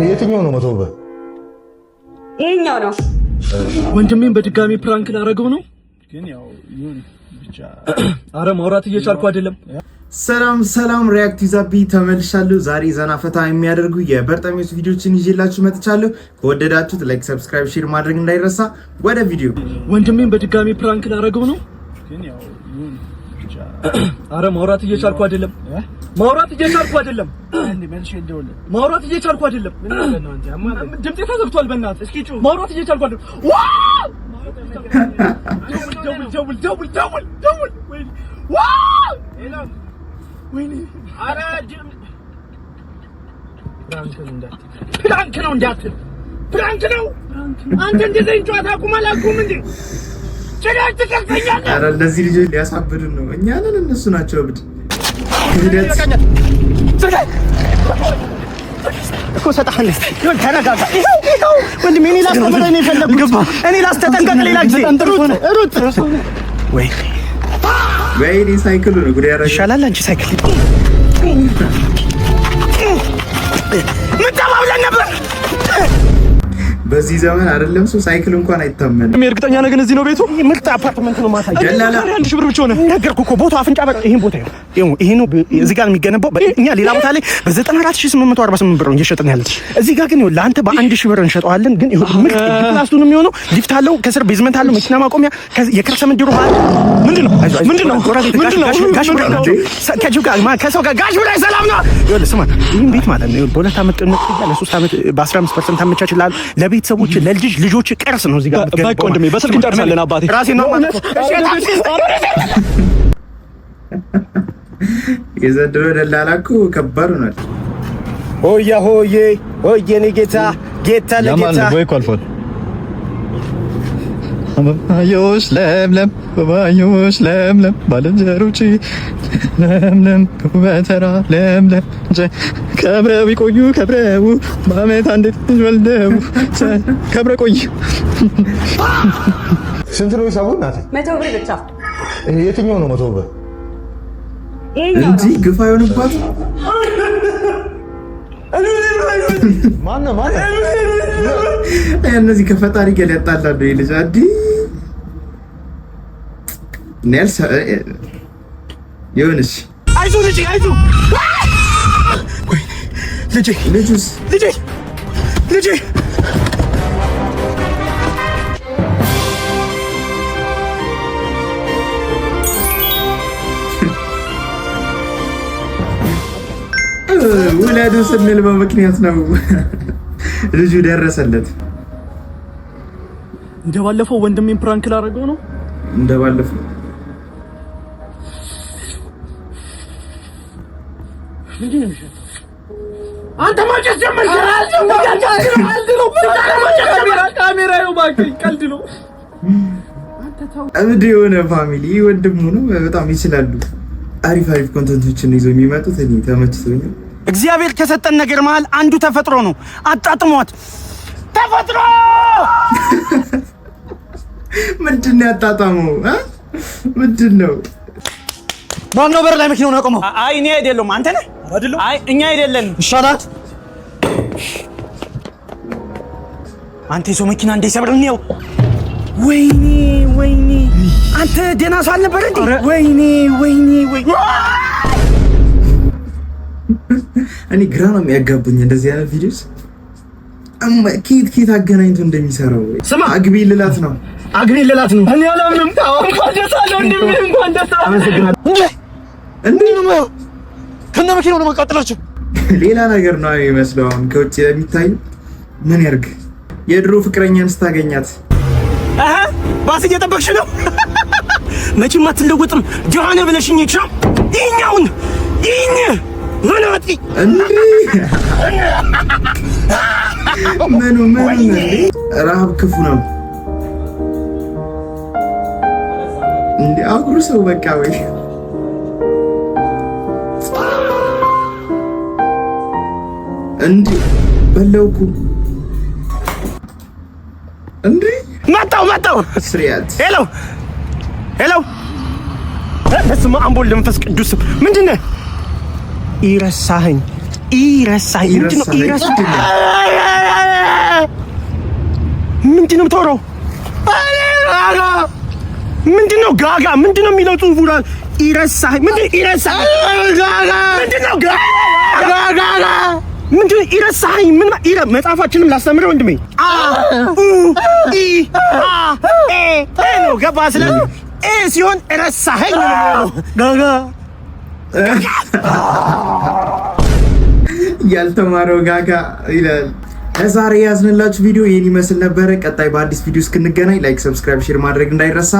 የትኛው ነው መተውበ? ይሄኛው ነው። ወንድሜን በድጋሚ ፕራንክ ላደረገው ነው። ግን ያው ይሁን ብቻ። አረ ማውራት እየቻልኩ አይደለም። ሰላም ሪያክት ይዛቢ ተመልሻለሁ። ዛሬ ዘና ፈታ የሚያደርጉ የበርጠሚስ ቪዲዮችን ይዤላችሁ መጥቻለሁ። ከወደዳችሁት ላይክ፣ ሰብስክራይብ፣ ሼር ማድረግ እንዳይረሳ። ወደ ቪዲዮ። ወንድሜን በድጋሚ ፕራንክ ላደረገው ነው። ግን ያው ይሁን ብቻ። አረ ማውራት እየቻልኩ አይደለም። ማውራት እየቻልኩ አይደለም። ማውራት እየቻልኩ አይደለም። ድምጤ ተዘግቷል። በእናትህ እስኪ ጩህ። ማውራት እየቻልኩ አይደለም። ደውል። ወይኔ ኧረ ፕራንክ ነው እንዳትል። ፕራንክ ነው። አንተ እንደዚህ ጨዋታ አቁም እንዴ? ጭራሽ ትከፍተኛለህ። ኧረ እነዚህ ልጆች ሊያሳብዱን ነው። እኛ ነን እነሱ ናቸው እብድ። እኮ ሰጣህልህ ይሁን። ተረጋጋ። ይኸው ወንድሜ እኔ ላስተምረህ ነው የፈለኩት። እኔ ላስተጠንቀቅ ሌላ ጊዜ ሩጥ። ወይኔ ሳይክሉ ነው ጉድ ያደረገው። ይሻላል አንቺ ሳይክል ምን ተባብለን ነበር? በዚህ ዘመን አይደለም ሰው ሳይክል እንኳን አይታመንም። እኔ እርግጠኛ ነኝ ግን እዚህ ነው ቤቱ። ምርጥ አፓርትመንት ነው። ማታ ደላላ 1000 ብር ብቻ ሆነ። ነገርኩህ እኮ ቦታው አፍንጫ በር። ይሄን ቦታ ይሄ ነው እዚህ ጋር የሚገነባው። እኛ ሌላ ቦታ ላይ በ94848 ብር ነው እየሸጥን ያለን። እዚህ ጋር ግን ለአንተ በ1000 ብር እንሸጠዋለን። ግን ምርጥ ክላስ ነው የሚሆነው። ሊፍት አለው፣ ከስር ቤዝመንት አለው፣ መኪና ማቆሚያ፣ የከርሰ ምድሩ ማለት ምንድነው? ከሰው ጋር ጋሽ ብላይ ሰላም ነው። ይኸውልህ ስማ፣ ይሄን ቤት ማለት ነው በ2 ዓመት ቅድመት ለ3 ዓመት በ15% አመቻችልሃል። ለቤተሰቦች ለልጅ ልጆች ቅርስ ነው። እዚህ ጋር በቃ ወንድሜ በስልክ እንጨርሳለን። አባቴ ራሴ ነው ማለት ነው። የዘንድሮ ደላላ እኮ ከባድ ሆኗል። ሆያ ሆዬ ኔ ጌታ ለጌታ ወይ ኮልፎል አበባዮሽ ለምለም ባልንጀሮቼ ለምለም በተራ ለምለም ከብረው ይቆዩ ከብረው በዓመት አንድ ወልደው ከብረ ቆዩ። ስንት ነው ሂሳቡ? እናቴ 100 ብር ብቻ። የትኛው ነው 100 ብር? እንጂ ግፋ ይሆንባት። ማነው እነዚህ ከፈጣሪ ጋር ያጣላሉ። ይልጅ አዲ ኔልስ ይሁንሽ። አይዞህ ልጄ አይዞህ። ወይ ልጄ ውለዱ ስንል በምክንያት ነው። ልጁ ደረሰለት። እንደባለፈው ወንድሜን ፕራንክ ላደረገው ነው። እንደባለፈው አንተ ማጨስ ጀመር። ካሜራ ነው ባክህ፣ ቀልድ ነው። እብድ የሆነ ፋሚሊ ወንድሙ ነው። በጣም ይችላሉ። አሪፍ ኮንተንቶችን ይዘው የሚመጡት እኔ ተመችቶኛል። እግዚአብሔር ከሰጠን ነገር መሃል አንዱ ተፈጥሮ ነው። አጣጥሟት ተፈጥሮ ምንድነው ያጣጣመው? ምንድነው? ማነው በር ላይ መኪናውን ያቆመው? አይ እኔ አይደለም። አንተ ነህ አይደለም? አይ እኛ አይደለንም። ይሻላት አንተ ሰው መኪና እንደሰብር ነው። ወይኔ አንተ ደህና ሰው አልነበረ እንዴ? ወይኔ እኔ ግራ ነው የሚያጋቡኝ እንደዚህ አይነት ቪዲዮስ። ኬት አገናኝቶ እንደሚሰራው ስማ፣ አግቢ ልላት ነው። እኔ አላምንም። እንኳን ደስ አለው እንደምን እንኳን ደስ አለው። እንዴ ነው ከነ መኪናው ነው መቃጠላቸው። ሌላ ነገር ነው የሚመስለው። አሁን ከውጭ የሚታይ ምን ያርግ? የድሮ ፍቅረኛን ስታገኛት ባስ እየጠበቅሽ ነው። መቼም አትለወጥም። ጆሃና ብለሽኝ ይቻው ይኛውን ምናጢ እንዴ ምኑ ረሃብ ክፉ ነው እንዴ? አጉር ሰው በቃ ወይ እንዴ በለውኩ እንዴ መጣው ስሪያት ሄሎ በስመ አብ ወወልድ ወመንፈስ ቅዱስ። ምንድነው? ይረሳኸኝ ኢረሳኸኝ ምንድን ነው የምታወራው? ምንድን ነው ጋጋ? ምንድን ነው የሚለው ጽሑፉ? ኢረሳኸኝ ምንድን ነው ኢረሳኸኝ? ምንድን ነው ጋጋ? ምንድን ነው ኢረሳኸኝ? ምን መጽሐፋችንም ላስተምረው ወንድሜ። ነው ገባ? ስለዚህ ሲሆን ረሳኸኝ ነው ጋጋ። ያልተማረው ጋጋ ይላል። ለዛሬ ያዝንላችሁ ቪዲዮ ይህን ይመስል ነበረ። ቀጣይ በአዲስ ቪዲዮ እስክንገናኝ ላይክ፣ ሰብስክራይብ፣ ሼር ማድረግ እንዳይረሳ።